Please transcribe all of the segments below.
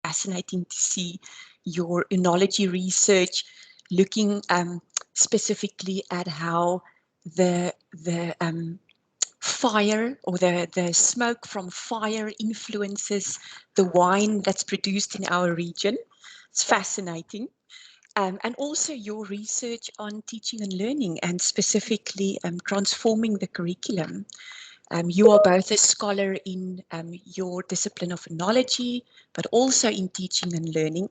fascinating to see your enology research looking specifically at how the fire or the smoke from fire influences the wine that's produced in our region. It's fascinating. And also your research on teaching and learning and specifically transforming the curriculum. You are both a scholar in your discipline of enology, but also in teaching and learning.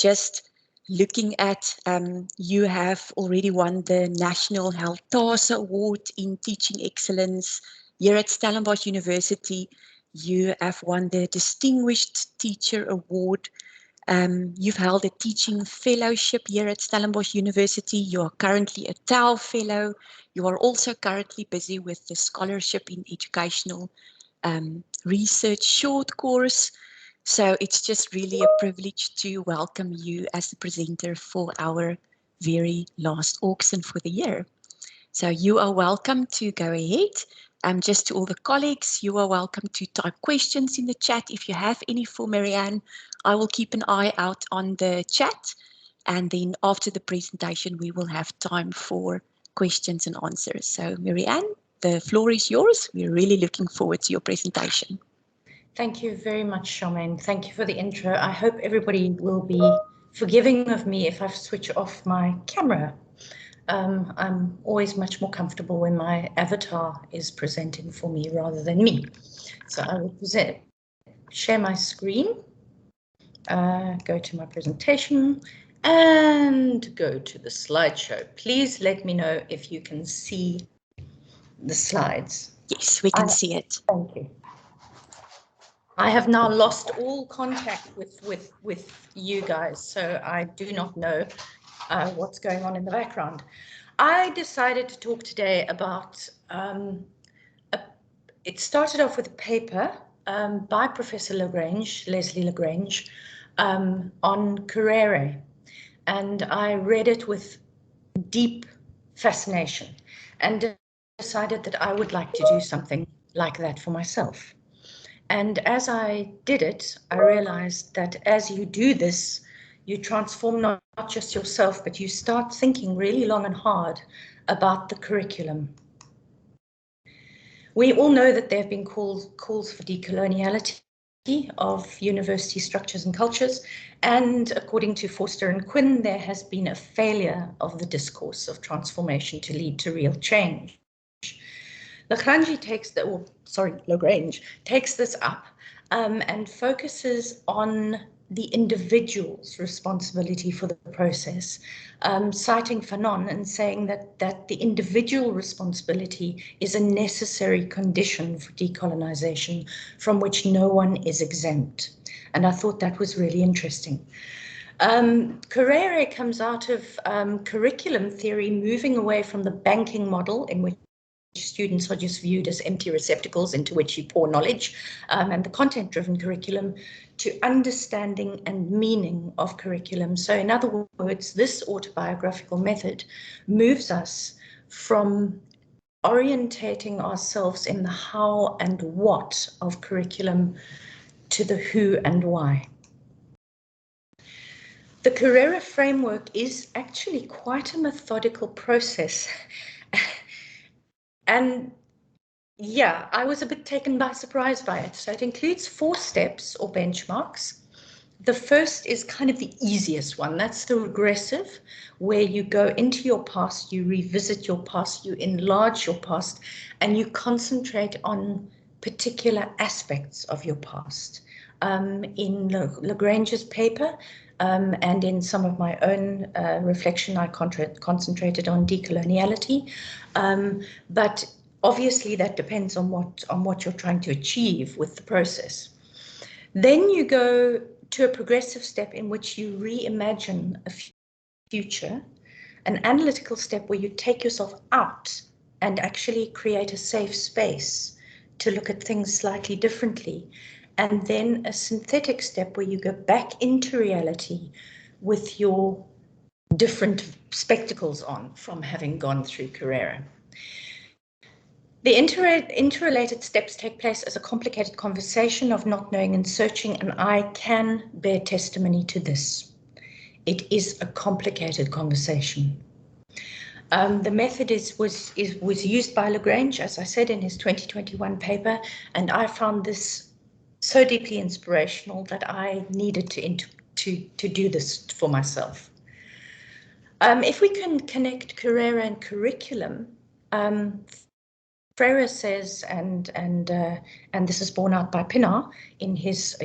Just looking at, you have already won the National Health Task Award in Teaching Excellence here at Stellenbosch University. You have won the Distinguished Teacher Award. You've held a teaching fellowship here at Stellenbosch University. You are currently a TAL fellow. You are also currently busy with the scholarship in educational research short course. So it's just really a privilege to welcome you as the presenter for our very last Auxin for the year. So you are welcome to go ahead. Just to all the colleagues, you are welcome to type questions in the chat if you have any for Marianne. I will keep an eye out on the chat, and then after the presentation we will have time for questions and answers. So Marianne, the floor is yours. We're really looking forward to your presentation. Thank you very much, Charmaine. Thank you for the intro. I hope everybody will be forgiving of me if I switch off my camera. I'm always much more comfortable when my avatar is presenting for me rather than me. So I will share my screen, go to my presentation and go to the slideshow. Please let me know if you can see the slides. Yes, we can see it. Thank you. I have now lost all contact with you guys, so I do not know what's going on in the background. I decided to talk today about, it started off with a paper by Professor Leslie Lagrange, on Carrere, and I read it with deep fascination and decided that I would like to do something like that for myself. And as I did it, I realized that as you do this, you transform not just yourself, but you start thinking really long and hard about the curriculum. We all know that there have been calls for decoloniality of university structures and cultures, and according to Forster and Quinn, there has been a failure of the discourse of transformation to lead to real change. Lagrange takes this up and focuses on the individual's responsibility for the process, citing Fanon and saying that the individual responsibility is a necessary condition for decolonization from which no one is exempt. And I thought that was really interesting. Carrere comes out of curriculum theory, moving away from the banking model in which students are just viewed as empty receptacles into which you pour knowledge, and the content-driven curriculum to understanding and meaning of curriculum. So in other words, this autobiographical method moves us from orientating ourselves in the how and what of curriculum to the who and why. The Carrere framework is actually quite a methodical process. And yeah, I was a bit taken by surprise by it. So it includes 4 steps or benchmarks. The first is kind of the easiest one. That's the regressive, where you go into your past, you revisit your past, you enlarge your past, and you concentrate on particular aspects of your past. In Lagrange's paper, and in some of my own reflection, I concentrated on decoloniality, but obviously that depends on what you're trying to achieve with the process. Then you go to a progressive step in which you reimagine a future, an analytical step where you take yourself out and actually create a safe space to look at things slightly differently. And then a synthetic step where you go back into reality with your different spectacles on from having gone through Carrere. The interrelated steps take place as a complicated conversation of not knowing and searching, and I can bear testimony to this. It is a complicated conversation. The method was used by Lagrange, as I said, in his 2021 paper, and I found this so deeply inspirational that I needed to do this for myself. If we can connect Carrera and curriculum, Freire says, and this is borne out by Pinar in his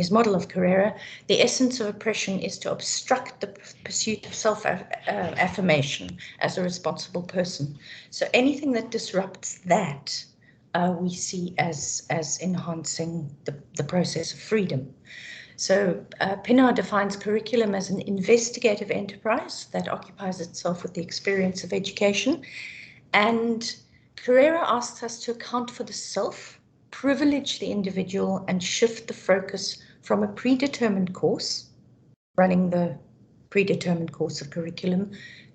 model of Carrera, the essence of oppression is to obstruct the pursuit of self-affirmation as a responsible person. So anything that disrupts that, we see as enhancing the process of freedom. So Pinar defines curriculum as an investigative enterprise that occupies itself with the experience of education, and Carrera asks us to account for the self, privilege the individual, and shift the focus from a predetermined course, running the predetermined course of curriculum,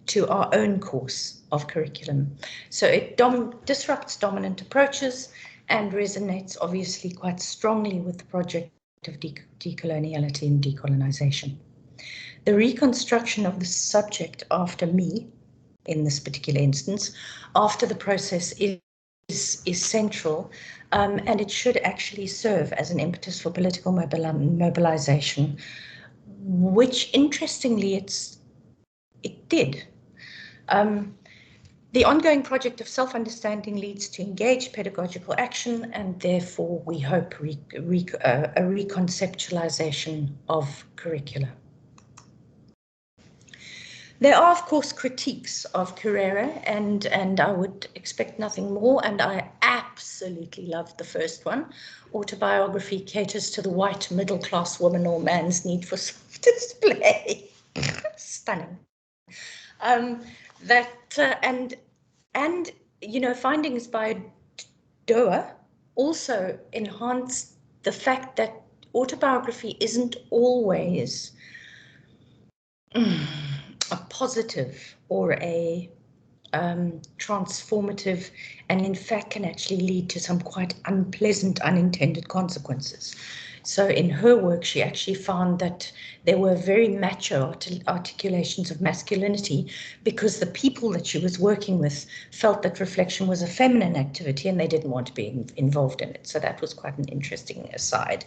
to our own course of curriculum. So it disrupts dominant approaches and resonates obviously quite strongly with the project of decoloniality and decolonization. The reconstruction of the subject after me, in this particular instance, after the process is central, and it should actually serve as an impetus for political mobilization, which interestingly it did. The ongoing project of self-understanding leads to engaged pedagogical action, and therefore we hope a reconceptualization of curricula. There are, of course, critiques of Carrera, and I would expect nothing more, and I absolutely loved the first one. Autobiography caters to the white middle-class woman or man's need for self-display. Stunning. And you know, findings by Doa also enhance the fact that autobiography isn't always a positive or a transformative, and in fact can actually lead to some quite unpleasant unintended consequences. So in her work, she actually found that there were very macho articulations of masculinity because the people that she was working with felt that reflection was a feminine activity and they didn't want to be involved in it. So that was quite an interesting aside.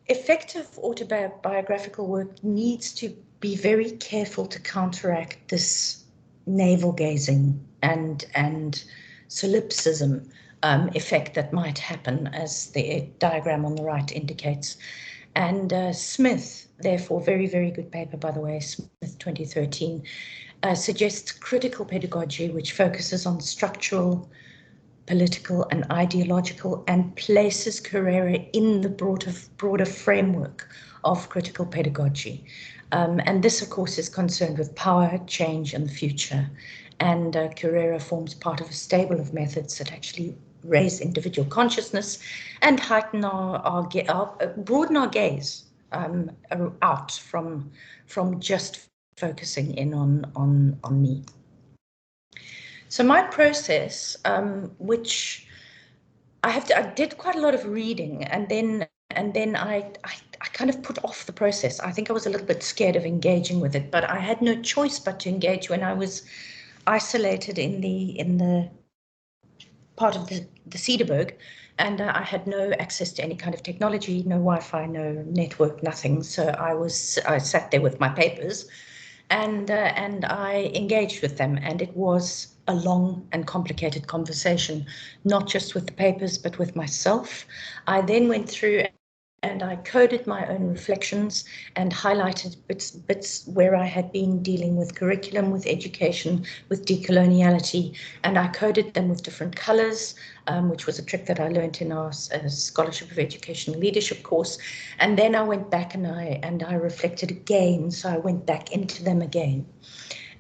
Effective autobiographical work needs to be very careful to counteract this navel gazing and solipsism effect that might happen, as the diagram on the right indicates. And Smith, therefore, very, very good paper, by the way, Smith 2013, suggests critical pedagogy which focuses on structural, political and ideological, and places Carrera in the broader framework of critical pedagogy. And this, of course, is concerned with power, change and the future. And Carrera forms part of a stable of methods that actually raise individual consciousness and heighten broaden our gaze out from just focusing in on me. So my process, which I did quite a lot of reading, and then I kind of put off the process. I think I was a little bit scared of engaging with it, but I had no choice but to engage when I was isolated in the part of the Cederberg, and I had no access to any kind of technology, no Wi-Fi, no network, nothing. So I sat there with my papers, and I engaged with them, and it was a long and complicated conversation, not just with the papers, but with myself. I then went through and I coded my own reflections and highlighted bits where I had been dealing with curriculum, with education, with decoloniality, and I coded them with different colors, which was a trick that I learned in our Scholarship of Educational Leadership course. And then I went back and I reflected again, so I went back into them again.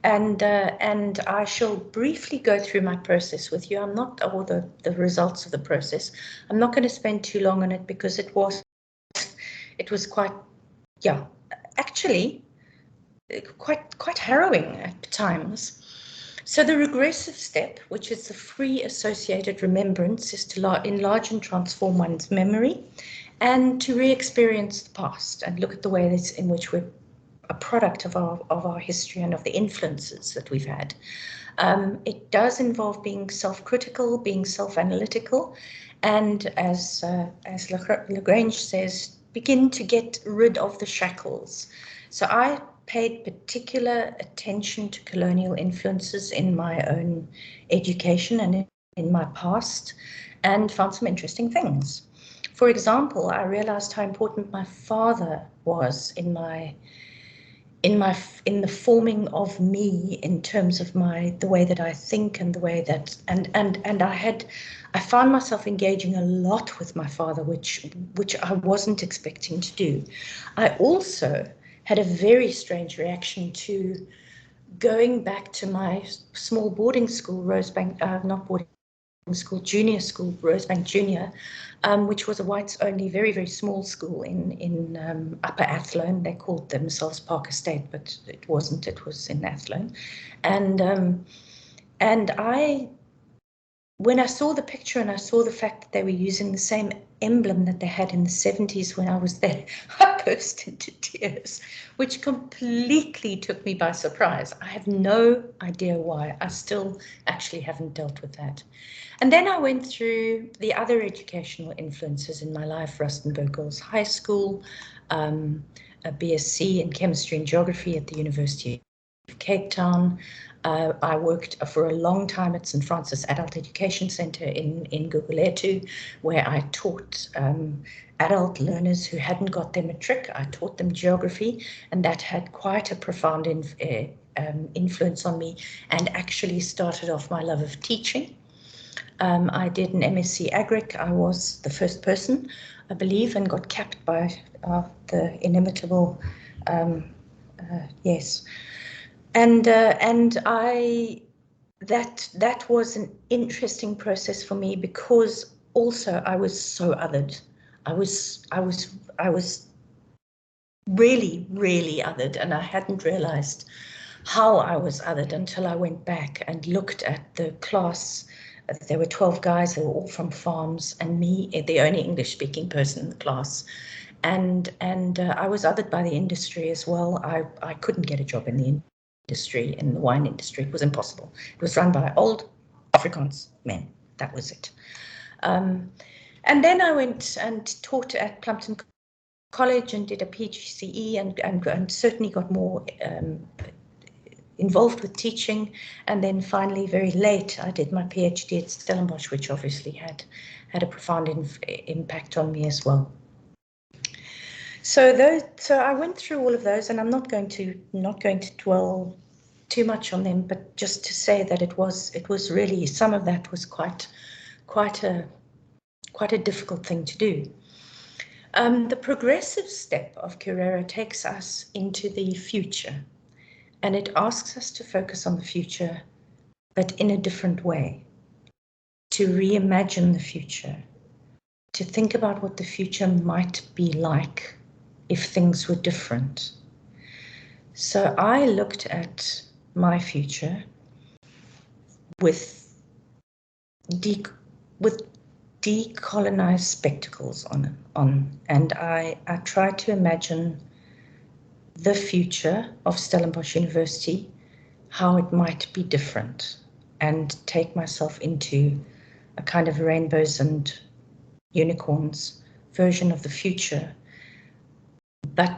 And I shall briefly go through my process with you. I'm not, or the results of the process. I'm not going to spend too long on it because it was quite, actually quite harrowing at times. So the regressive step, which is the free associated remembrance, is to enlarge and transform one's memory and to re-experience the past and look at the ways in which we're a product of our history and of the influences that we've had. It does involve being self-critical, being self-analytical, and as Lagrange says, begin to get rid of the shackles. So I paid particular attention to colonial influences in my own education and in my past, and found some interesting things. For example, I realized how important my father was in the forming of me in terms of the way that I think and the way that I found myself engaging a lot with my father, which I wasn't expecting to do. I also had a very strange reaction to going back to my small boarding school, Rosebank, not boarding school, junior school, Rosebank Junior, which was a whites-only, very, very small school in Upper Athlone. They called themselves Park Estate, but it wasn't. It was in Athlone, and when I saw the picture and I saw the fact that they were using the same emblem that they had in the 70s when I was there, I burst into tears, which completely took me by surprise. I have no idea why. I still actually haven't dealt with that. And then I went through the other educational influences in my life, Rustenburg Girls High School, a BSc in Chemistry and Geography at the University of Cape Town. I worked for a long time at St. Francis Adult Education Centre in Guguletu, where I taught adult learners who hadn't got their matric. I taught them geography, and that had quite a profound influence on me and actually started off my love of teaching. I did an MSc Agric. I was the first person, I believe, and got capped by the inimitable, yes. And that was an interesting process for me because also I was so othered. I was really, really othered, and I hadn't realized how I was othered until I went back and looked at the class. There were 12 guys, they were all from farms, and me, the only English-speaking person in the class. And I was othered by the industry as well. I couldn't get a job in the industry, in the wine industry. It was impossible. It was run by old Afrikaans men. That was it. And then I went and taught at Plumpton College and did a PGCE and certainly got more involved with teaching. And then finally, very late, I did my PhD at Stellenbosch, which obviously had a profound impact on me as well. So I went through all of those, and I'm not going to dwell too much on them, but just to say that it was really, some of that was quite a difficult thing to do. The progressive step of Carrera takes us into the future, and it asks us to focus on the future, but in a different way, to reimagine the future, to think about what the future might be like if things were different. So I looked at my future with decolonized spectacles on, and I tried to imagine the future of Stellenbosch University, how it might be different, and take myself into a kind of rainbows and unicorns version of the future, but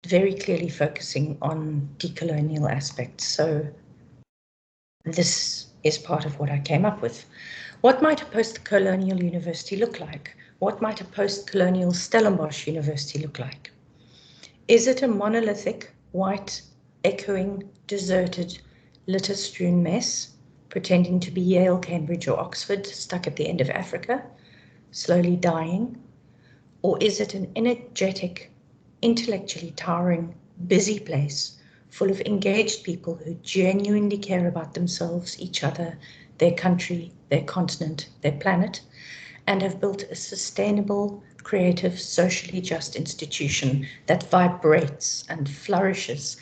very clearly focusing on decolonial aspects. So this is part of what I came up with. What might a post-colonial university look like? What might a post-colonial Stellenbosch University look like? Is it a monolithic, white, echoing, deserted, litter-strewn mess, pretending to be Yale, Cambridge, or Oxford, stuck at the end of Africa, slowly dying? Or is it an energetic, intellectually towering, busy place full of engaged people who genuinely care about themselves, each other, their country, their continent, their planet, and have built a sustainable, creative, socially just institution that vibrates and flourishes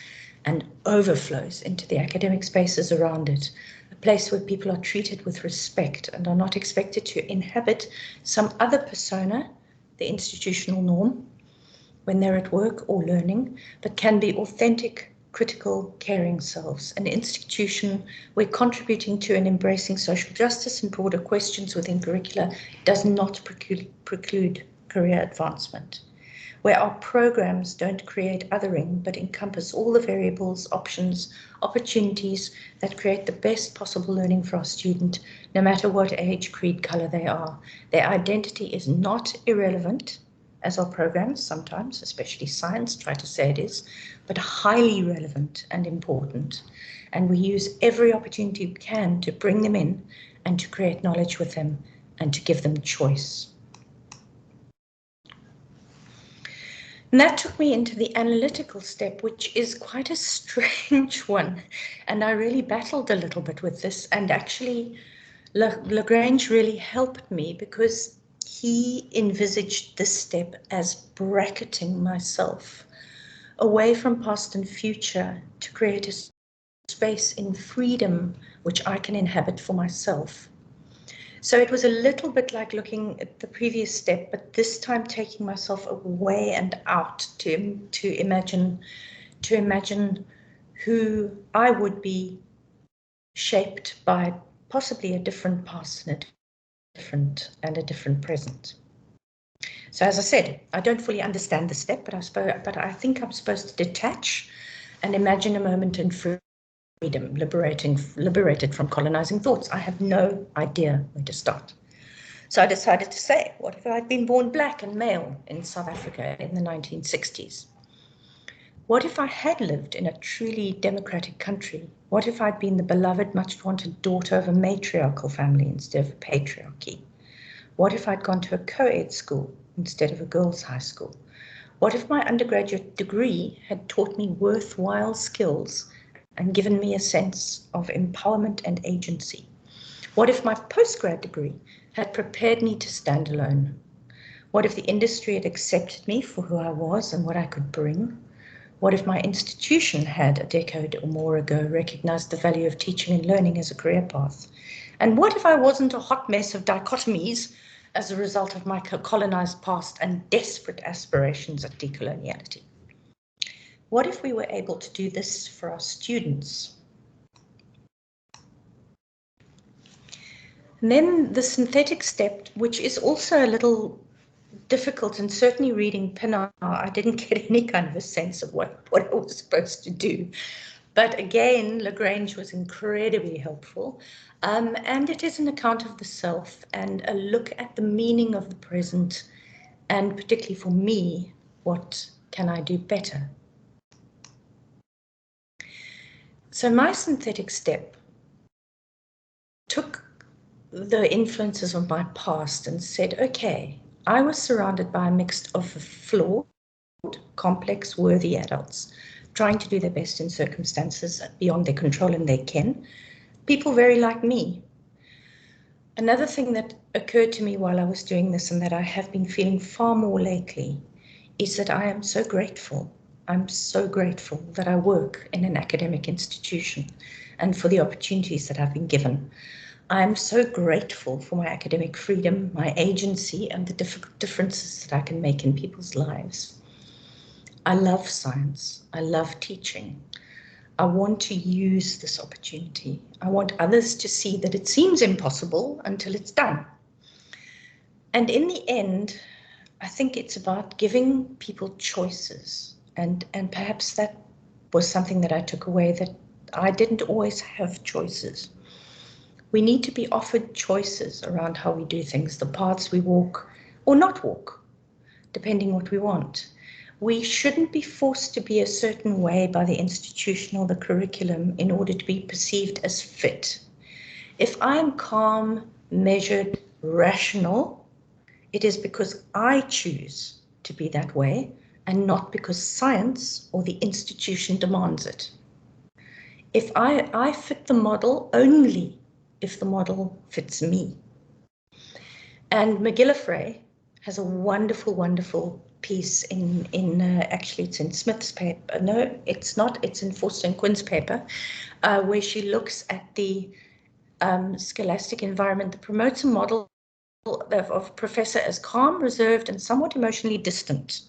and overflows into the academic spaces around it. A place where people are treated with respect and are not expected to inhabit some other persona, the institutional norm, when they're at work or learning, but can be authentic, critical, caring selves. An institution where contributing to and embracing social justice and broader questions within curricula does not preclude career advancement. Where our programs don't create othering, but encompass all the variables, options, opportunities that create the best possible learning for our student, no matter what age, creed, colour they are. Their identity is not irrelevant, as our programs sometimes, especially science, try to say it is, but highly relevant and important. And we use every opportunity we can to bring them in and to create knowledge with them and to give them choice. And that took me into the analytical step, which is quite a strange one. And I really battled a little bit with this. And actually, Lagrange really helped me because he envisaged this step as bracketing myself away from past and future to create a space in freedom which I can inhabit for myself. So it was a little bit like looking at the previous step, but this time taking myself away and out to imagine who I would be, shaped by possibly a different past and a different present. So as I said, I don't fully understand the step, but I think I'm supposed to detach and imagine a moment in freedom, liberated from colonizing thoughts. I have no idea where to start. So I decided to say, what if I'd been born black and male in South Africa in the 1960s? What if I had lived in a truly democratic country? What if I'd been the beloved, much wanted daughter of a matriarchal family instead of a patriarchy? What if I'd gone to a co-ed school instead of a girls' high school? What if my undergraduate degree had taught me worthwhile skills and given me a sense of empowerment and agency? What if my postgrad degree had prepared me to stand alone? What if the industry had accepted me for who I was and what I could bring? What if my institution had, a decade or more ago, recognized the value of teaching and learning as a career path? And what if I wasn't a hot mess of dichotomies as a result of my colonized past and desperate aspirations at decoloniality? What if we were able to do this for our students? And then the synthetic step, which is also a little difficult, and certainly reading Pinar, I didn't get any kind of a sense of what I was supposed to do. But again, Lagrange was incredibly helpful. And it is an account of the self and a look at the meaning of the present, and particularly for me, what can I do better? So my synthetic step took the influences of my past and said, okay, I was surrounded by a mix of flawed, complex, worthy adults trying to do their best in circumstances beyond their control and their ken. People very like me. Another thing that occurred to me while I was doing this, and that I have been feeling far more lately, is that I am so grateful. I'm so grateful that I work in an academic institution and for the opportunities that I've been given. I'm so grateful for my academic freedom, my agency, and the differences that I can make in people's lives. I love science. I love teaching. I want to use this opportunity. I want others to see that it seems impossible until it's done. And in the end, I think it's about giving people choices. And perhaps that was something that I took away, that I didn't always have choices. We need to be offered choices around how we do things, the paths we walk or not walk, depending what we want. We shouldn't be forced to be a certain way by the institution or the curriculum in order to be perceived as fit. If I'm calm, measured, rational, it is because I choose to be that way and not because science or the institution demands it. If I fit the model only if the model fits me. And McGillivray has a wonderful, wonderful piece actually it's in Smith's paper. No, it's not. It's in Forster and Quinn's paper, where she looks at the scholastic environment that promotes a model of professor as calm, reserved, and somewhat emotionally distant.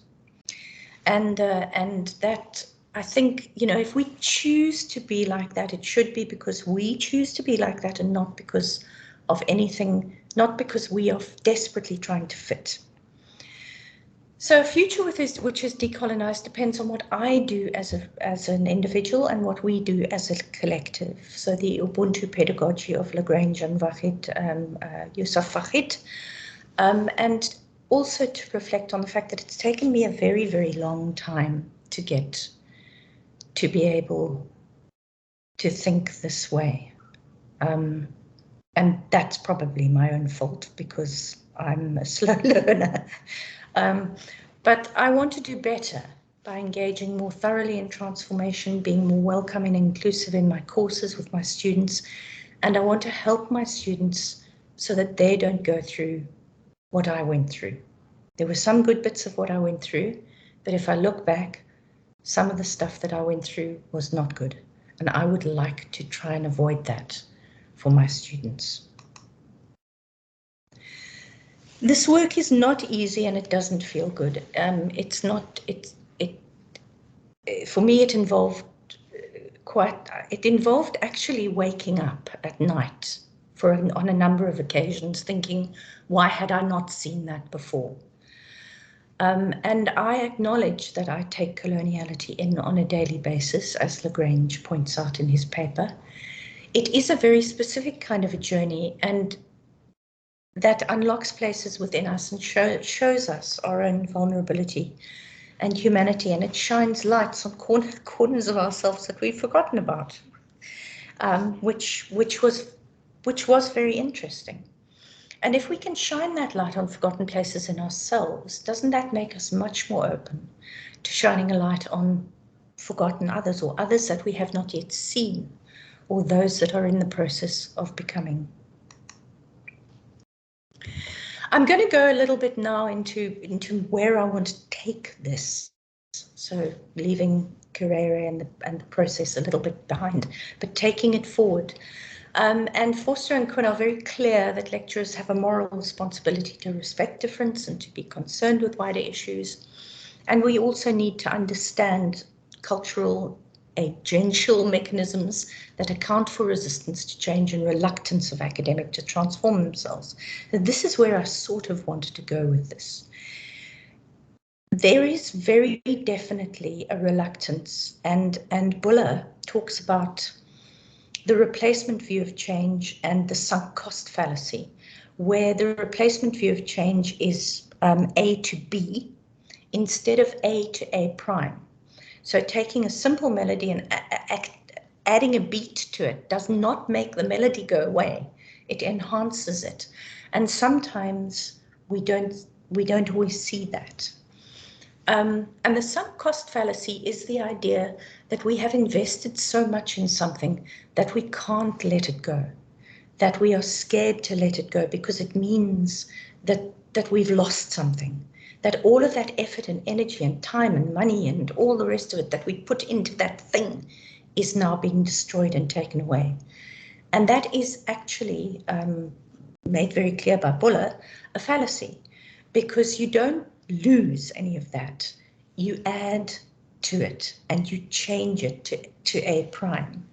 And that, I think, you know, if we choose to be like that, it should be because we choose to be like that and not because of anything, not because we are desperately trying to fit. So a future which is decolonized depends on what I do as an individual and what we do as a collective. So the Ubuntu pedagogy of Lagrange and Yusuf Fahid, and also to reflect on the fact that it's taken me a very, very long time to get to be able to think this way. And that's probably my own fault because I'm a slow learner. But I want to do better by engaging more thoroughly in transformation, being more welcoming and inclusive in my courses with my students. And I want to help my students so that they don't go through what I went through. There were some good bits of what I went through, but if I look back, some of the stuff that I went through was not good. And I would like to try and avoid that for my students. This work is not easy and it doesn't feel good. For me, it involved actually waking up at night on a number of occasions thinking, why had I not seen that before? And I acknowledge that I take coloniality in on a daily basis, as Lagrange points out in his paper. It is a very specific kind of a journey, and that unlocks places within us and shows us our own vulnerability and humanity, and it shines lights on corners of ourselves that we've forgotten about, which was very interesting. And if we can shine that light on forgotten places in ourselves, doesn't that make us much more open to shining a light on forgotten others, or others that we have not yet seen, or those that are in the process of becoming? I'm going to go a little bit now into where I want to take this. So leaving Carrere and the process a little bit behind, but taking it forward. And Forster and Quinn are very clear that lecturers have a moral responsibility to respect difference and to be concerned with wider issues. And we also need to understand cultural agential mechanisms that account for resistance to change and reluctance of academic to transform themselves. And this is where I sort of wanted to go with this. There is very definitely a reluctance, and Buller talks about the replacement view of change and the sunk cost fallacy, where the replacement view of change is A to B instead of A to A prime. So taking a simple melody and adding a beat to it does not make the melody go away. It enhances it. And sometimes we don't always see that. And the sunk cost fallacy is the idea that we have invested so much in something that we can't let it go, that we are scared to let it go because it means that we've lost something, that all of that effort and energy and time and money and all the rest of it that we put into that thing is now being destroyed and taken away. And that is actually made very clear by Buller, a fallacy, because you don't lose any of that. You add to it and you change it to A prime.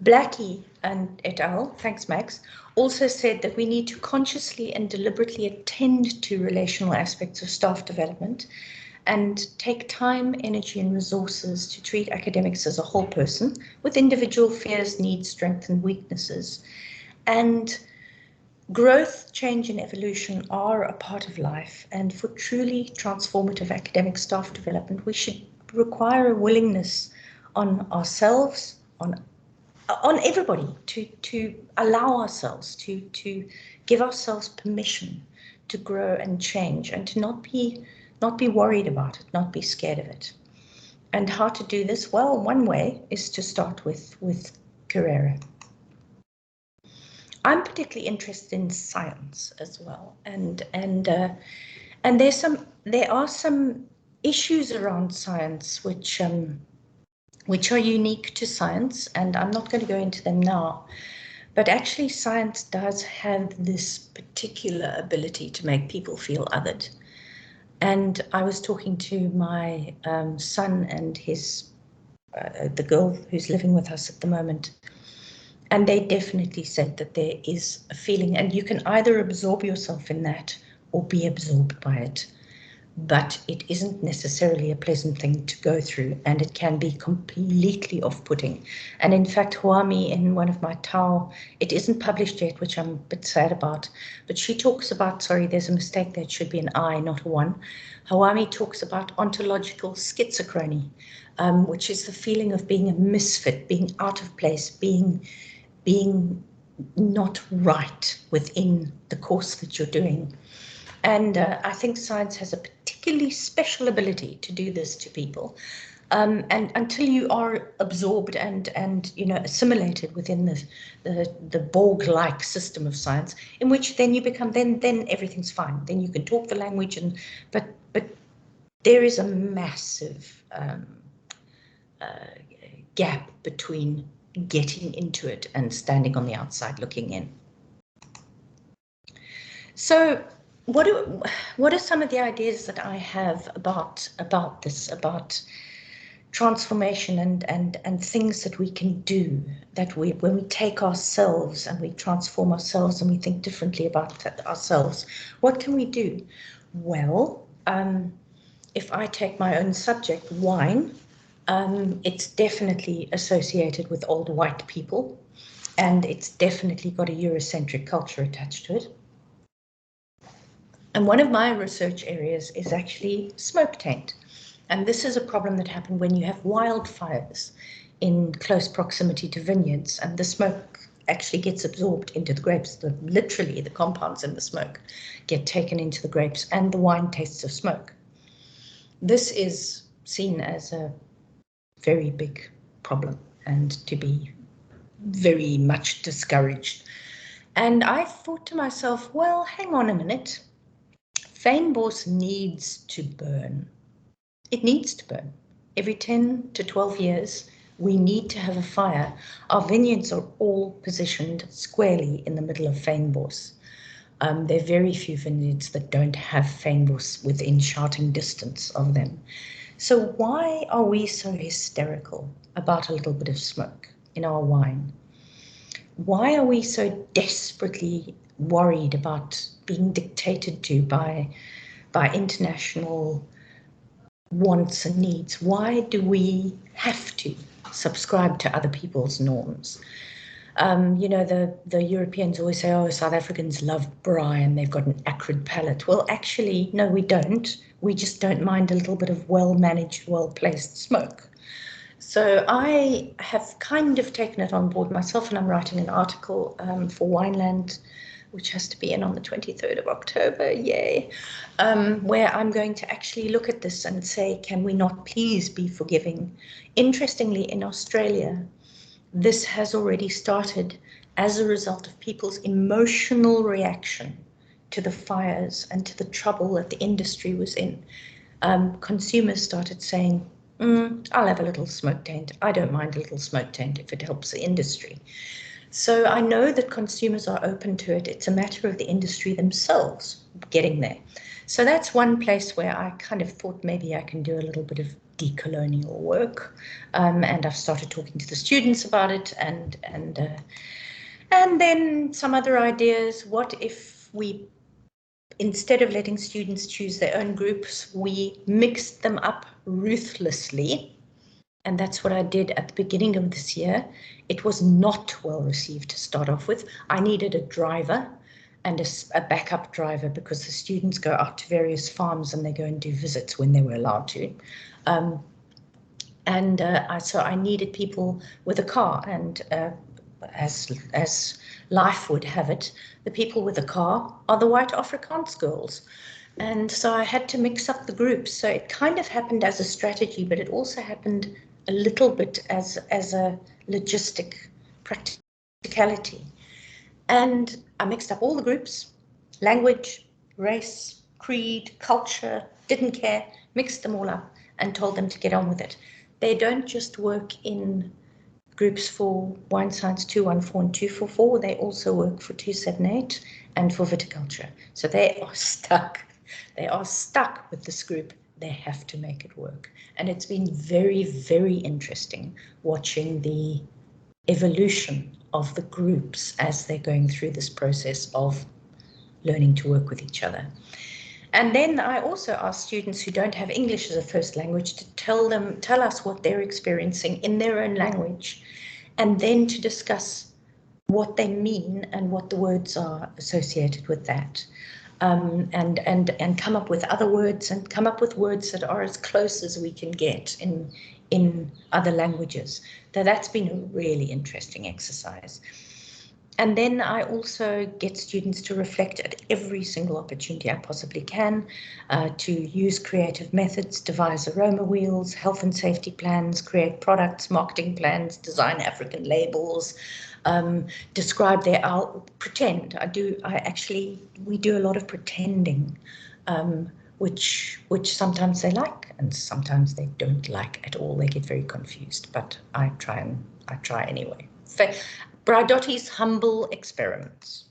Blackie and et al., thanks Max, also said that we need to consciously and deliberately attend to relational aspects of staff development and take time, energy, and resources to treat academics as a whole person with individual fears, needs, strengths, and weaknesses. And growth, change, and evolution are a part of life, and for truly transformative academic staff development, we should require a willingness on ourselves, on everybody, to allow ourselves, to give ourselves permission to grow and change, and to not be worried about it, not be scared of it. And how to do this? Well, one way is to start with Carrere. I'm particularly interested in science as well, and there are some issues around science which are unique to science, and I'm not going to go into them now. But actually, science does have this particular ability to make people feel othered. And I was talking to my son and his the girl who's living with us at the moment. And they definitely said that there is a feeling, and you can either absorb yourself in that or be absorbed by it. But it isn't necessarily a pleasant thing to go through, and it can be completely off-putting. And in fact, Huami, in one of my Tao, it isn't published yet, which I'm a bit sad about, but she talks about, sorry, there's a mistake there, it should be an I, not a one. Huami talks about ontological schizophrenia, which is the feeling of being a misfit, being out of place, being not right within the course that you're doing. And I think science has a particularly special ability to do this to people. And until you are absorbed and assimilated within the Borg-like system of science, in which then you become, then everything's fine. Then you can talk the language, but there is a massive gap between getting into it and standing on the outside looking in. So what are some of the ideas that I have about this, about transformation and things that we can do, that when we take ourselves and we transform ourselves and we think differently about ourselves, what can we do? Well, if I take my own subject, wine, it's definitely associated with old white people, and it's definitely got a Eurocentric culture attached to it. And one of my research areas is actually smoke taint. And this is a problem that happens when you have wildfires in close proximity to vineyards, and the smoke actually gets absorbed into the grapes. Literally, the compounds in the smoke get taken into the grapes, and the wine tastes of smoke. This is seen as a very big problem and to be very much discouraged. And I thought to myself, well, hang on a minute. Fynbos needs to burn. It needs to burn. Every 10 to 12 years, we need to have a fire. Our vineyards are all positioned squarely in the middle of Fynbos. There are very few vineyards that don't have Fynbos within shouting distance of them. So why are we so hysterical about a little bit of smoke in our wine? Why are we so desperately worried about being dictated to by international wants and needs? Why do we have to subscribe to other people's norms? The Europeans always say, oh, South Africans love braai and they've got an acrid palate. Well, actually, no, we don't. We just don't mind a little bit of well-managed, well-placed smoke. So I have kind of taken it on board myself, and I'm writing an article for Wineland, which has to be in on the 23rd of October, yay, where I'm going to actually look at this and say, can we not please be forgiving? Interestingly, in Australia, this has already started as a result of people's emotional reaction to the fires and to the trouble that the industry was in. Consumers started saying, I'll have a little smoke taint. I don't mind a little smoke taint if it helps the industry. So I know that consumers are open to it. It's a matter of the industry themselves getting there. So that's one place where I kind of thought maybe I can do a little bit of decolonial work. And I've started talking to the students about it, and then some other ideas. What if we, instead of letting students choose their own groups, we mixed them up ruthlessly? And that's what I did at the beginning of this year. It was not well received to start off with. I needed a driver and a backup driver, because the students go out to various farms and they go and do visits when they were allowed to. So I needed people with a car, and as life would have it, the people with a car are the white Afrikaans girls. And so I had to mix up the groups. So it kind of happened as a strategy, but it also happened a little bit as a logistic practicality. And I mixed up all the groups, language, race, creed, culture, didn't care, mixed them all up and told them to get on with it. They don't just work in groups for wine science 214 and 244, they also work for 278 and for viticulture. So they are stuck. They are stuck with this group. They have to make it work. And it's been very, very interesting watching the evolution of the groups as they're going through this process of learning to work with each other. And then I also ask students who don't have English as a first language to tell us what they're experiencing in their own language, and then to discuss what they mean and what the words are associated with that. And come up with other words and come up with words that are as close as we can get in other languages. So that's been a really interesting exercise. And then I also get students to reflect at every single opportunity I possibly can, to use creative methods, devise aroma wheels, health and safety plans, create products, marketing plans, design African labels, describe their, pretend. We do a lot of pretending, which sometimes they like and sometimes they don't like at all. They get very confused, but I try anyway. Braidotti's humble experiments.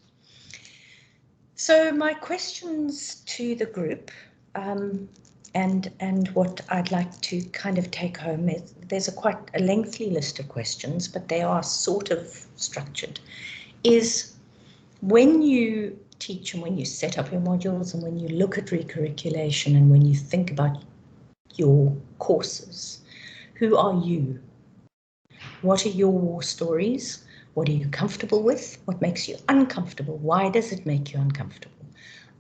So my questions to the group, and what I'd like to kind of take home is, there's quite a lengthy list of questions, but they are sort of structured, is when you teach and when you set up your modules and when you look at recurriculation and when you think about your courses, who are you? What are your war stories? What are you comfortable with? What makes you uncomfortable? Why does it make you uncomfortable?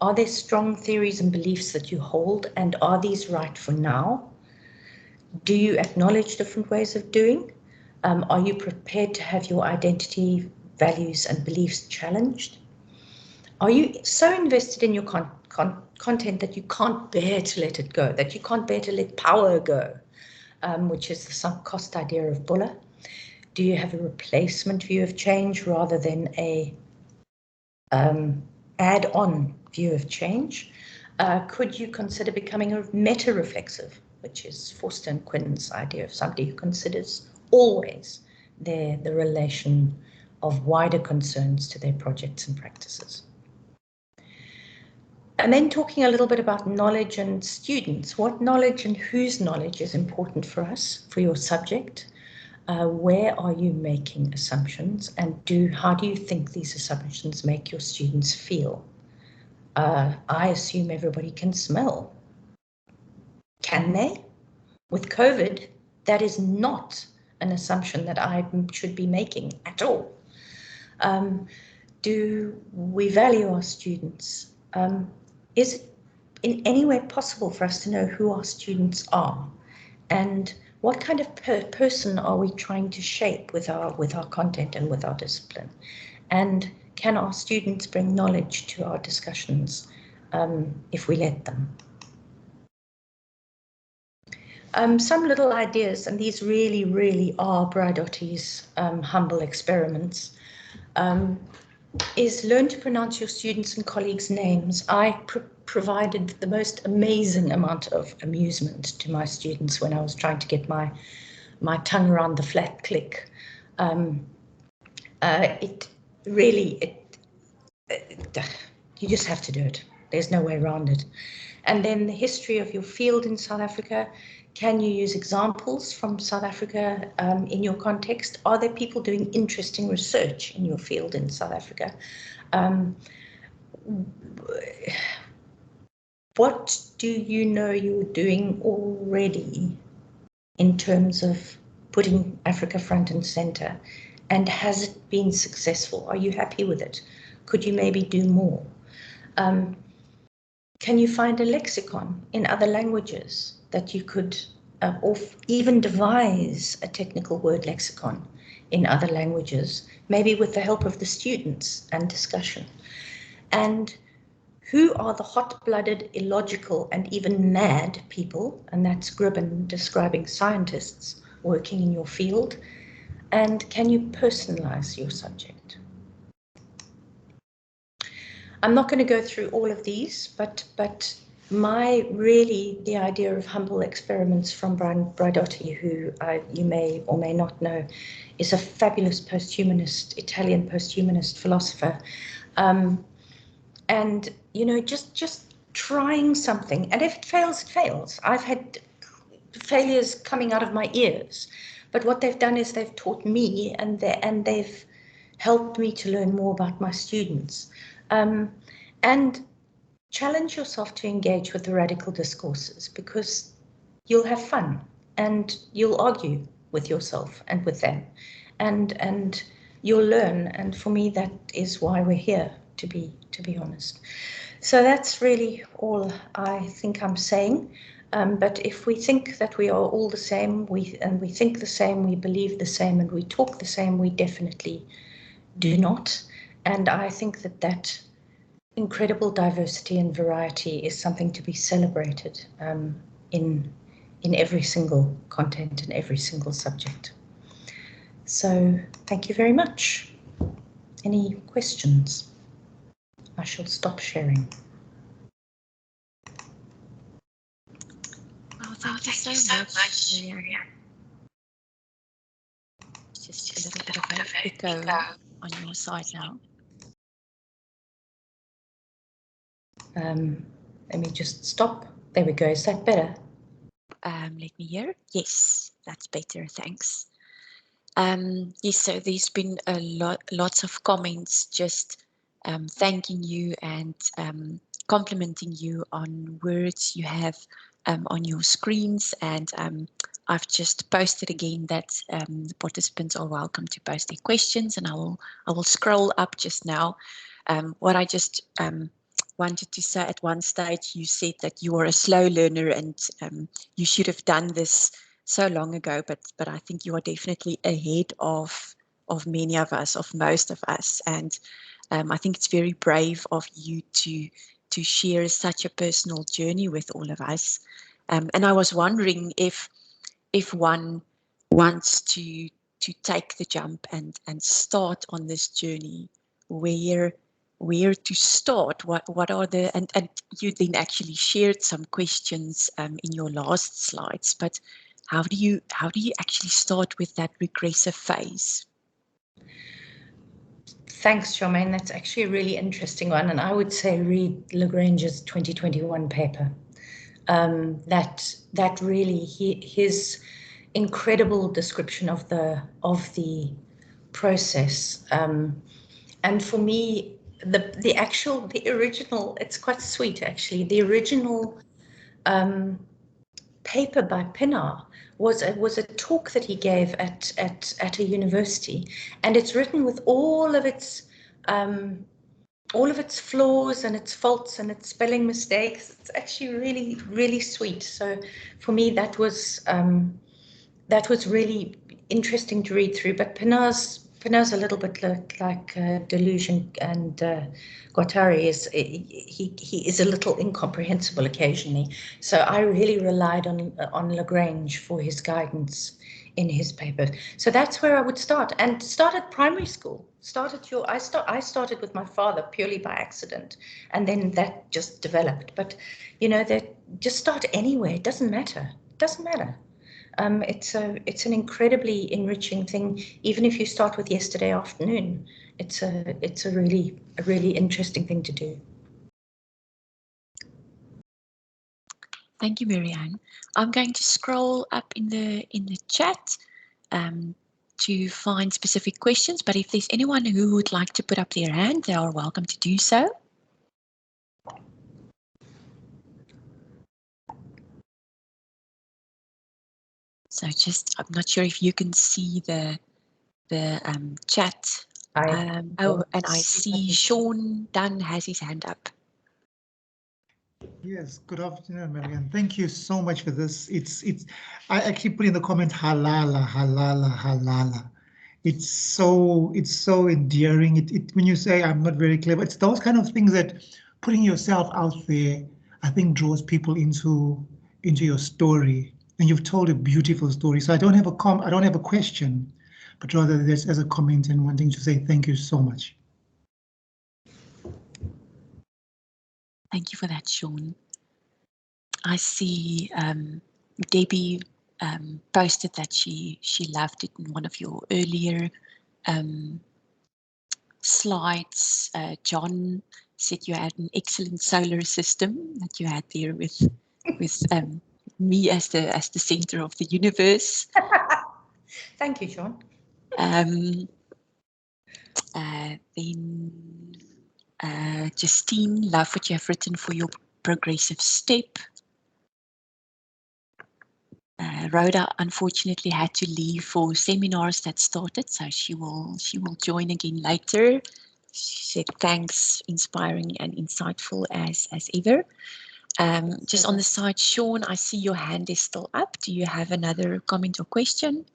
Are there strong theories and beliefs that you hold, and are these right for now? Do you acknowledge different ways of doing? Are you prepared to have your identity, values, and beliefs challenged? Are you so invested in your content that you can't bear to let it go, that you can't bear to let power go, which is the sunk cost idea of Buller? Do you have a replacement view of change rather than a add-on view of change? Could you consider becoming a meta-reflexive, which is Forster and Quinn's idea of somebody who considers always the relation of wider concerns to their projects and practices? And then talking a little bit about knowledge and students. What knowledge and whose knowledge is important for us, for your subject? Where are you making assumptions, and how do you think these assumptions make your students feel? I assume everybody can smell. Can they? With COVID, that is not an assumption that I should be making at all. Do we value our students? Is it in any way possible for us to know who our students are? And what kind of person are we trying to shape with our content and with our discipline? And can our students bring knowledge to our discussions if we let them? Some little ideas, and these really, really are Braidotti's humble experiments, is learn to pronounce your students' and colleagues' names. I provided the most amazing amount of amusement to my students when I was trying to get my tongue around the flat click. It really, you just have to do it. There's no way around it. And then the history of your field in South Africa. Can you use examples from South Africa in your context? Are there people doing interesting research in your field in South Africa? What do you know you're doing already in terms of putting Africa front and center? And has it been successful? Are you happy with it? Could you maybe do more? Can you find a lexicon in other languages that you could, or even devise a technical word lexicon in other languages, maybe with the help of the students and discussion? And who are the hot-blooded, illogical, and even mad people, and that's Gribben describing scientists working in your field? And can you personalize your subject? I'm not going to go through all of these, but the idea of humble experiments from Brian Braidotti, who you may or may not know, is a fabulous posthumanist, Italian posthumanist philosopher. And, you know, just trying something, and if it fails, it fails. I've had failures coming out of my ears, but what they've done is they've taught me, and they've helped me to learn more about my students. And challenge yourself to engage with the radical discourses, because you'll have fun and you'll argue with yourself and with them, and you'll learn. And for me, that is why we're here, to be honest. So that's really all I think I'm saying. But if we think that we are all the same, we think the same, we believe the same, and we talk the same, we definitely do not. And I think that incredible diversity and variety is something to be celebrated in every single content and every single subject. So thank you very much. Any questions? I shall stop sharing. Oh, thank you so much, Marianne. Just a little bit of an echo on your side now. Let me just stop. There we go. Is that better? Let me hear. Yes, that's better. Thanks. Yes, so there's been lots of comments just thanking you and complimenting you on words you have on your screens, and I've just posted again that the participants are welcome to post their questions, and I will scroll up just now. What I just wanted to say, at one stage you said that you are a slow learner and you should have done this so long ago, but I think you are definitely ahead of many of us, of most of us, and I think it's very brave of you to share such a personal journey with all of us. And I was wondering if one wants to take the jump and start on this journey, where to start, what are the, and you then actually shared some questions in your last slides, but how do you actually start with that regressive phase? Thanks, Charmaine. That's actually a really interesting one, and I would say read Lagrange's 2021 paper. That really, his incredible description of the process, and for me, the original, it's quite sweet actually. The original paper by Pinar was a talk that he gave at a university, and it's written with all of its flaws and its faults and its spelling mistakes. It's actually really, really sweet. So for me, that was really interesting to read through. But Pinar's a little bit like Delusion and Guattari is. He is a little incomprehensible occasionally. So I really relied on Lagrange for his guidance in his papers. So that's where I would start, and start at primary school. I started with my father purely by accident, and then that just developed. But you know, that just start anywhere. It doesn't matter. It doesn't matter. It's an incredibly enriching thing. Even if you start with yesterday afternoon, it's a really interesting thing to do. Thank you, Marianne. I'm going to scroll up in the chat to find specific questions, but if there's anyone who would like to put up their hand, they are welcome to do so. So I'm not sure if you can see the chat. And I see Sean Dunn has his hand up. Yes, good afternoon, Marianne. Thank you so much for this. I actually put in the comment halala, halala, halala. It's so endearing. When you say I'm not very clever, it's those kind of things that putting yourself out there, I think, draws people into your story. And you've told a beautiful story. So I don't have a question, but rather this as a comment and wanting to say thank you so much. Thank you for that, Sean. I see Debbie posted that she loved it in one of your earlier slides. John said you had an excellent solar system that you had there with me as the center of the universe. Thank you, Sean. Then Justine, love what you have written for your progressive step. Rhoda unfortunately had to leave for seminars that started, so she will join again later. She said thanks, inspiring and insightful as ever. Just on the side, Sean, I see your hand is still up. Do you have another comment or question?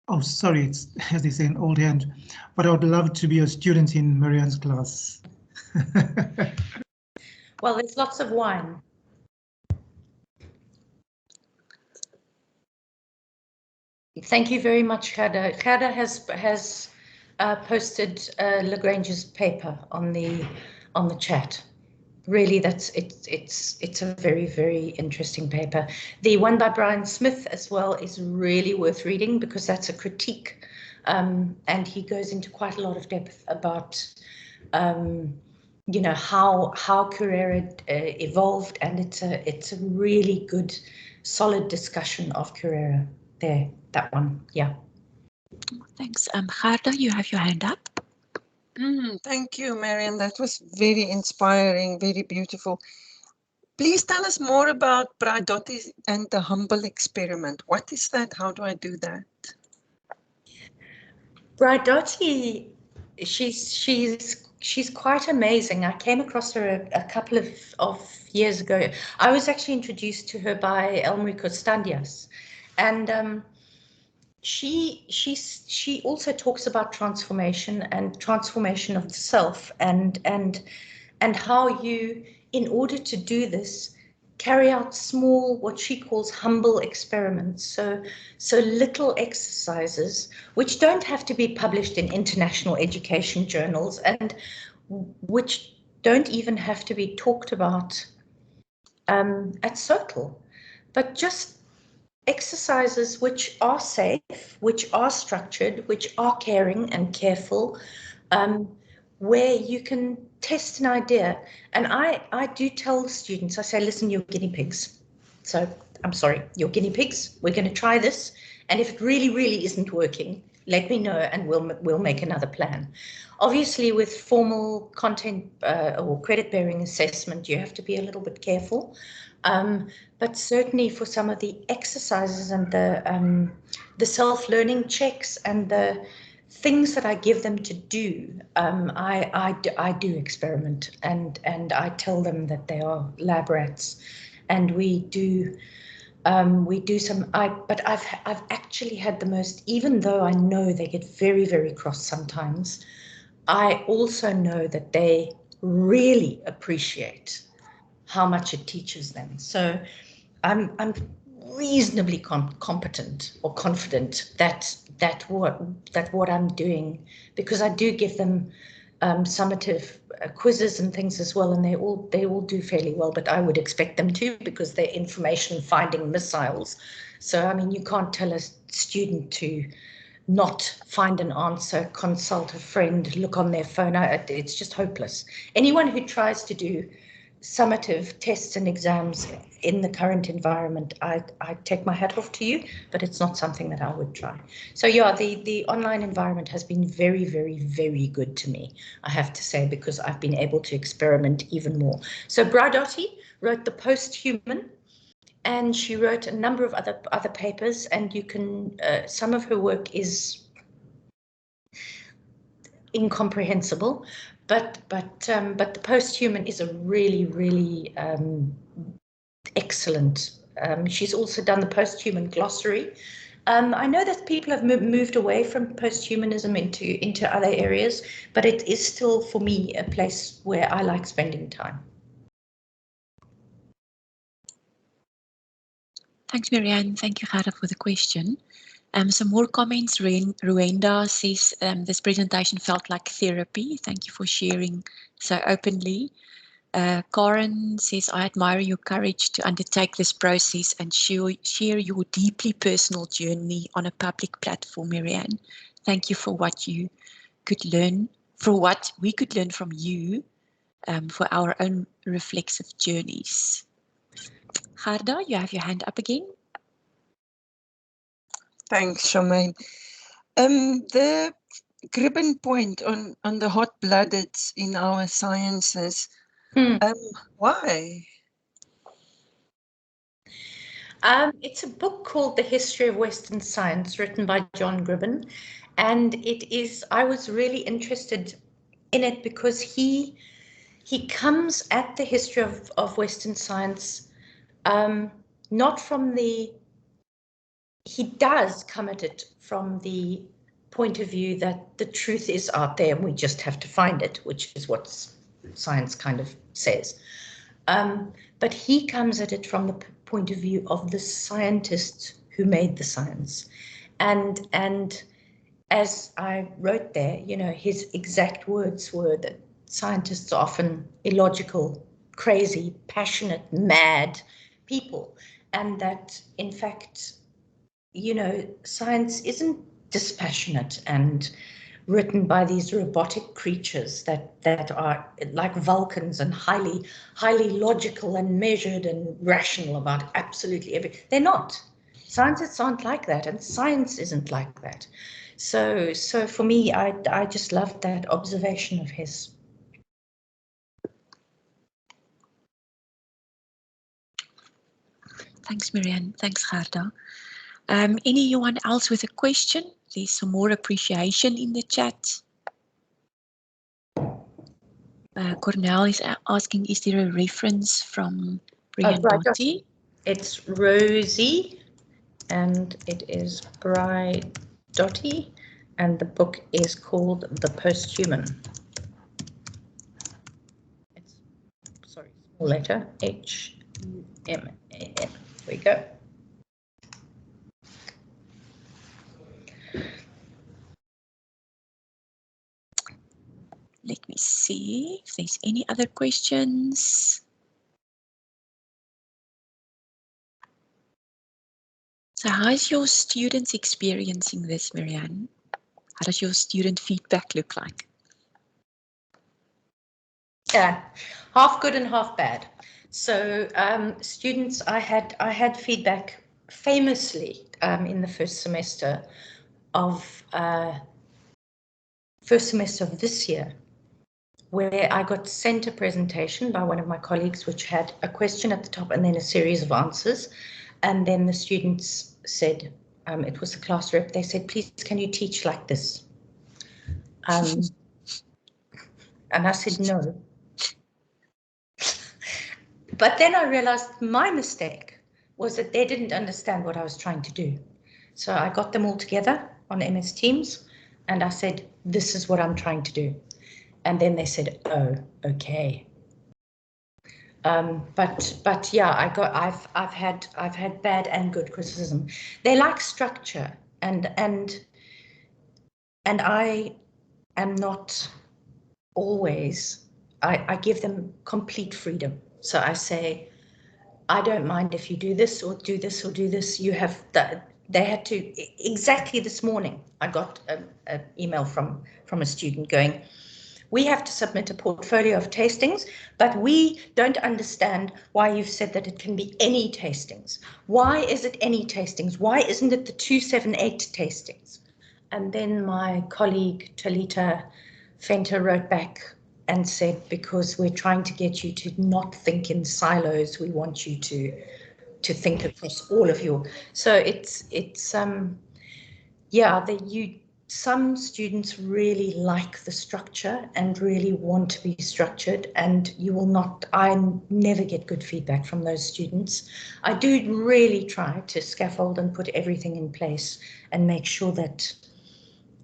Oh, sorry, it's, as they say, an old hand, but I would love to be a student in Marianne's class. Well, there's lots of wine. Thank you very much, Gerda. Gerda has posted Lagrange's paper on the chat. Really, it's a very, very interesting paper. The one by Brian Smith as well is really worth reading because that's a critique, and he goes into quite a lot of depth about you know, how Curera evolved, and it's a really good, solid discussion of Curera there. That one, yeah. Thanks. Gerda, you have your hand up. Thank you, Marianne. That was very inspiring, very beautiful. Please tell us more about Braidotti and the humble experiment. What is that? How do I do that? Braidotti, she's quite amazing. I came across her a couple of years ago. I was actually introduced to her by Elmrico Standias, and she also talks about transformation and transformation of the self, and how you, in order to do this, carry out small, what she calls humble experiments. So little exercises which don't have to be published in international education journals, and which don't even have to be talked about at Circle, but just exercises which are safe, which are structured, which are caring and careful, where you can test an idea. And I do tell students, I say, listen, you're guinea pigs. So I'm sorry, you're guinea pigs. We're going to try this. And if it really, really isn't working, let me know and we'll make another plan. Obviously, with formal content or credit-bearing assessment, you have to be a little bit careful. But certainly for some of the exercises and the self-learning checks and the things that I give them to do, I do experiment, and I tell them that they are lab rats, and we do some. But I've actually had the most, even though I know they get very, very cross sometimes, I also know that they really appreciate how much it teaches them. So I'm reasonably competent or confident that what I'm doing, because I do give them summative quizzes and things as well, and they all do fairly well, but I would expect them to, because they're information finding missiles. So I mean, you can't tell a student to not find an answer, consult a friend, look on their phone. It's just hopeless. Anyone who tries to do summative tests and exams in the current environment, I take my hat off to you, but it's not something that I would try. So yeah, the online environment has been very, very, very good to me, I have to say, because I've been able to experiment even more. So Braidotti wrote The Post-Human, and she wrote a number of other papers, and you can some of her work is incomprehensible, but The Post-Human is a really, really excellent. She's also done the Post-Human glossary. I know that people have moved away from post-humanism into other areas, but it is still, for me, a place where I like spending time. Thanks, Marianne. Thank you, Gerda, for the question. Some more comments. Ruenda says this presentation felt like therapy. Thank you for sharing so openly. Karen says, I admire your courage to undertake this process and share your deeply personal journey on a public platform, Marianne. Thank you for what you could learn, for what we could learn from you for our own reflexive journeys. Gerda, you have your hand up again. Thanks, Charmaine. The Gribben point on the hot-blooded in our sciences. Why? It's a book called The History of Western Science, written by John Gribben, and I was really interested in it because he comes at the history of Western science not from he does come at it from the point of view that the truth is out there and we just have to find it, which is what science kind of says. But he comes at it from the point of view of the scientists who made the science. And as I wrote there, you know, his exact words were that scientists are often illogical, crazy, passionate, mad people, and that in fact, you know, science isn't dispassionate and written by these robotic creatures that are like Vulcans and highly logical and measured and rational about absolutely everything. They're not. Scientists aren't like that, and science isn't like that. So for me, I just loved that observation of his. Thanks, Marianne. Thanks, Gerda. Anyone else with a question? There's some more appreciation in the chat. Cornell is asking, is there a reference from Brian? It's Rosie, and it is Dottie, and the book is called The Posthuman. It's, sorry, small letter, H-U-M-A-N. Here we go. Let me see if there's any other questions. So how is your students experiencing this, Marianne? How does your student feedback look like? Yeah, half good and half bad. So students, I had feedback famously in the first semester of this year, where I got sent a presentation by one of my colleagues, which had a question at the top and then a series of answers. And then the students said, it was the class rep, they said, please, can you teach like this? And I said, no. But then I realized my mistake was that they didn't understand what I was trying to do. So I got them all together on MSTeams and I said, this is what I'm trying to do. And then they said, oh, okay. But yeah, I've had bad and good criticism. They like structure, and I am not always. I give them complete freedom. So I say, I don't mind if you do this or do this or do this. You have that. They had to, exactly this morning, I got an email from a student going, we have to submit a portfolio of tastings, but we don't understand why you've said that it can be any tastings. Why is it any tastings? Why isn't it the 278 tastings? And then my colleague Talita Fenter wrote back and said, because we're trying to get you to not think in silos, we want you to think across all of your. So it's yeah, some students really like the structure and really want to be structured, and I never get good feedback from those students. I do really try to scaffold and put everything in place and make sure that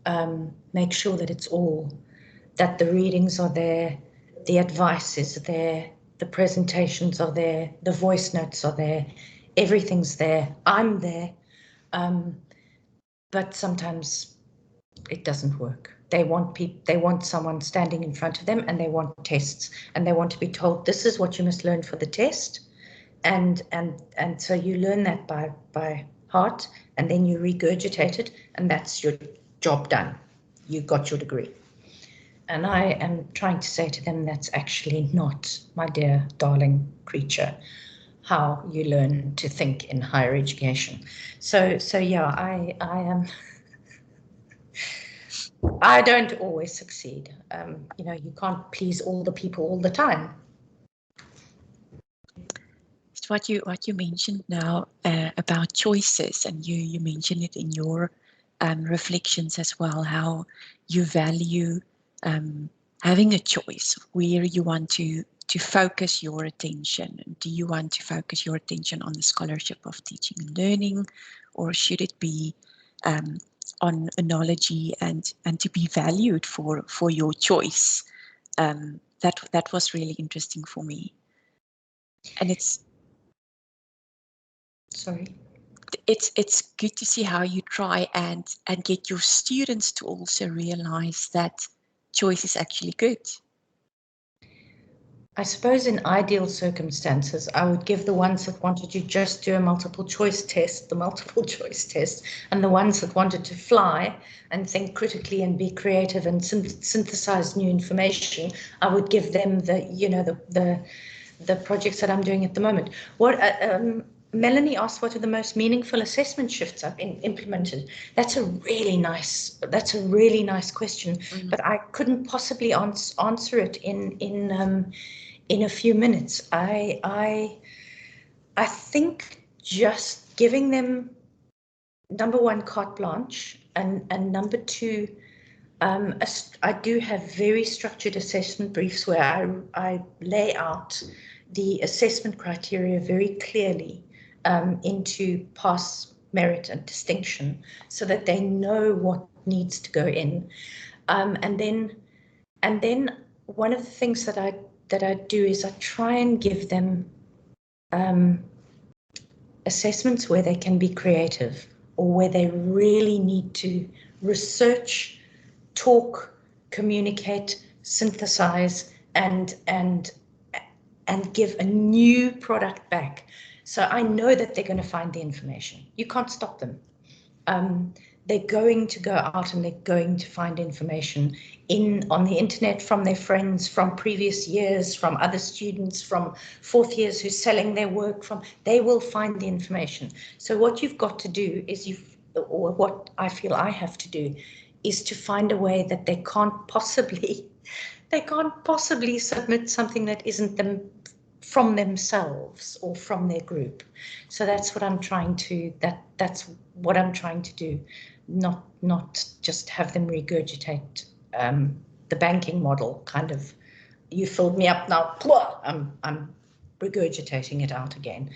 it's all, that the readings are there, the advice is there, the presentations are there, the voice notes are there, everything's there, I'm there, but sometimes it doesn't work. They want someone standing in front of them, and they want tests, and they want to be told this is what you must learn for the test, and so you learn that by heart, and then you regurgitate it, and that's your job done. You got your degree. And I am trying to say to them that's actually not, my dear darling creature, how you learn to think in higher education. So yeah, I am. I don't always succeed. You know, you can't please all the people all the time. It's what you mentioned now about choices, and you mentioned it in your reflections as well, how you value having a choice where you want to focus your attention. Do you want to focus your attention on the scholarship of teaching and learning, or should it be on analogy and to be valued for your choice? That was really interesting for me, and it's good to see how you try and get your students to also realize that choice is actually good. I suppose in ideal circumstances, I would give the ones that wanted to just do a multiple choice test, the multiple choice test, and the ones that wanted to fly and think critically and be creative and synthesize new information, I would give them the projects that I'm doing at the moment. What Melanie asked, what are the most meaningful assessment shifts I've implemented? That's a really nice question, but I couldn't possibly answer it in a few minutes. I think just giving them, number one, carte blanche, and number two, I do have very structured assessment briefs where I lay out the assessment criteria very clearly into pass, merit, and distinction, so that they know what needs to go in. And then one of the things that I do is I try and give them assessments where they can be creative, or where they really need to research, talk, communicate, synthesize, and give a new product back. So I know that they're going to find the information. You can't stop them. They're going to go out and they're going to find information on the internet, from their friends, from previous years, from other students, from fourth years who's selling their work. They will find the information. So what you've got to do is or what I feel I have to do, is to find a way that they can't possibly submit something that isn't them, from themselves or from their group. So that's what I'm trying to, that's what I'm trying to do, not just have them regurgitate the banking model, kind of, you filled me up now, I'm regurgitating it out again.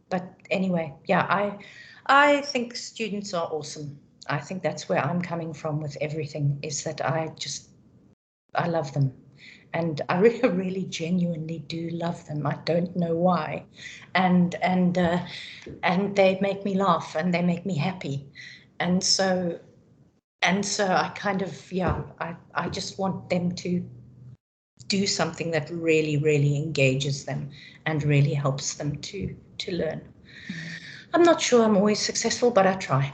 But anyway, yeah, I think students are awesome. I think that's where I'm coming from with everything, is that I love them. And I really genuinely do love them. I don't know why. And they make me laugh, and they make me happy. And so I kind of, yeah, I just want them to do something that really, really engages them and really helps them to learn. I'm not sure I'm always successful, but I try.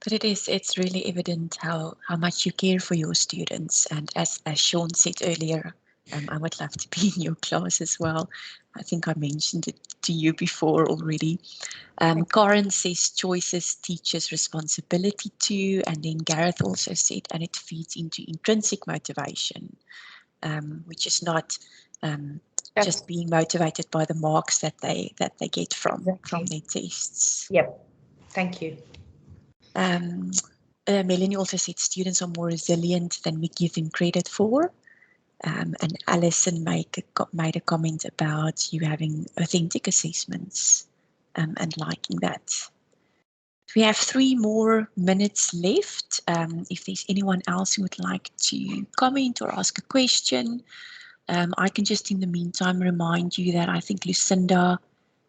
But it's really evident how much you care for your students. And as Sean said earlier, I would love to be in your class as well. I think I mentioned it to you before already. Karen says choices teaches responsibility too. And then Gareth also said, and it feeds into intrinsic motivation, which is not just being motivated by the marks that they get from their tests. Yep, thank you. Melanie also said students are more resilient than we give them credit for. And Alison made a comment about you having authentic assessments and liking that. We have 3 more minutes left. If there's anyone else who would like to comment or ask a question, I can just in the meantime remind you that I think Lucinda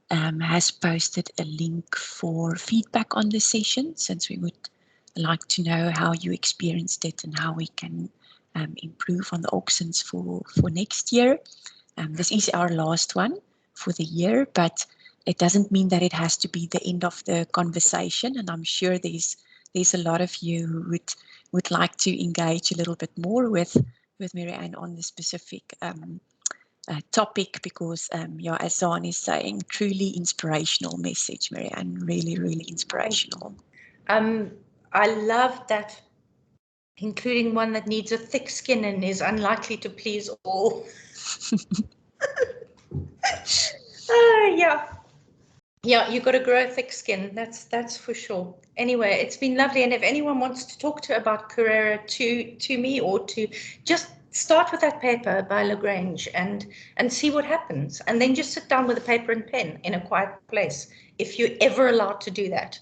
has posted a link for feedback on this session, since we would like to know how you experienced it and how we can improve on the Auxins for next year. This is our last one for the year, but it doesn't mean that it has to be the end of the conversation. And I'm sure there's a lot of you who would like to engage a little bit more with Marianne on the specific topic, because yeah, as Zan is saying, truly inspirational message, Marianne, really, really inspirational. I love that, including one that needs a thick skin and is unlikely to please all. Yeah, you've got to grow a thick skin, that's for sure. Anyway, it's been lovely, and if anyone wants to talk about Carrera to me, or to just start with that paper by Lagrange and see what happens, and then just sit down with a paper and pen in a quiet place, if you're ever allowed to do that,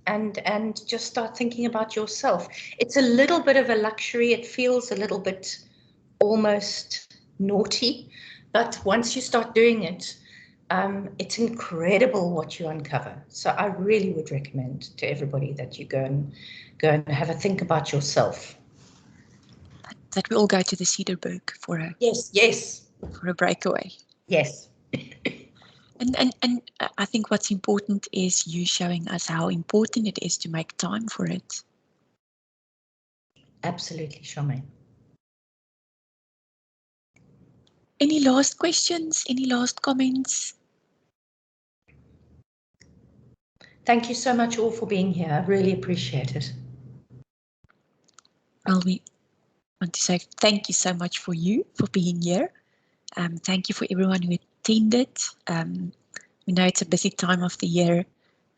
and just start thinking about yourself. It's a little bit of a luxury, it feels a little bit almost naughty, but once you start doing it, it's incredible what you uncover. So I really would recommend to everybody that you go and have a think about yourself. That we all go to the Cederberg for a for a breakaway. Yes. And I think what's important is you showing us how important it is to make time for it. Absolutely, Charmaine. Any last questions? Any last comments? Thank you so much all for being here. I really appreciate it. Well, we want to say thank you so much for being here. Thank you for everyone who attended. We know it's a busy time of the year.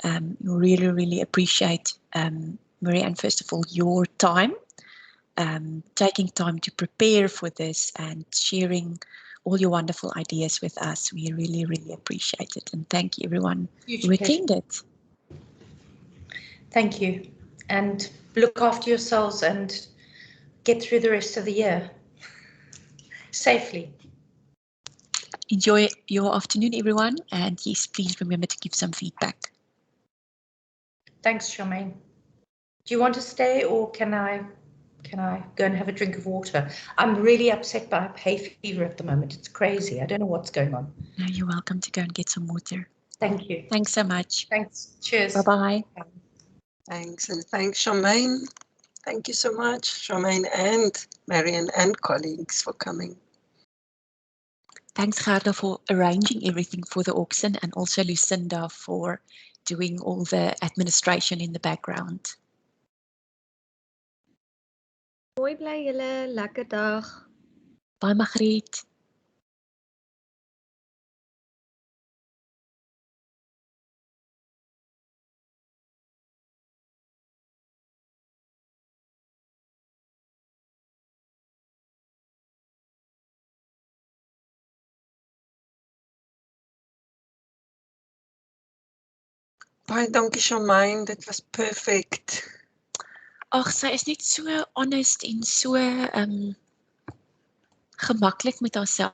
We really, really appreciate, Marianne, first of all, your time, taking time to prepare for this and sharing all your wonderful ideas with us. We really, really appreciate it. And thank you, everyone who attended. Thank you. And look after yourselves and get through the rest of the year safely. Enjoy your afternoon, everyone. And yes, please remember to give some feedback. Thanks, Charmaine. Do you want to stay, or can I go and have a drink of water? I'm really upset by hay fever at the moment. It's crazy. I don't know what's going on. No, you're welcome to go and get some water. Thank you. Thanks so much. Thanks. Cheers. Bye-bye. Thanks, and thanks, Charmaine. Thank you so much, Charmaine and Marianne and colleagues, for coming. Thanks, Gerda, for arranging everything for the Auxin, and also Lucinda for doing all the administration in the background. Mooi bly julle, lekker dag. Bye, Margriet. Baie dankie, Charmaine, dit was perfect. Ag, sy is net so honest en so gemaklik met haarself.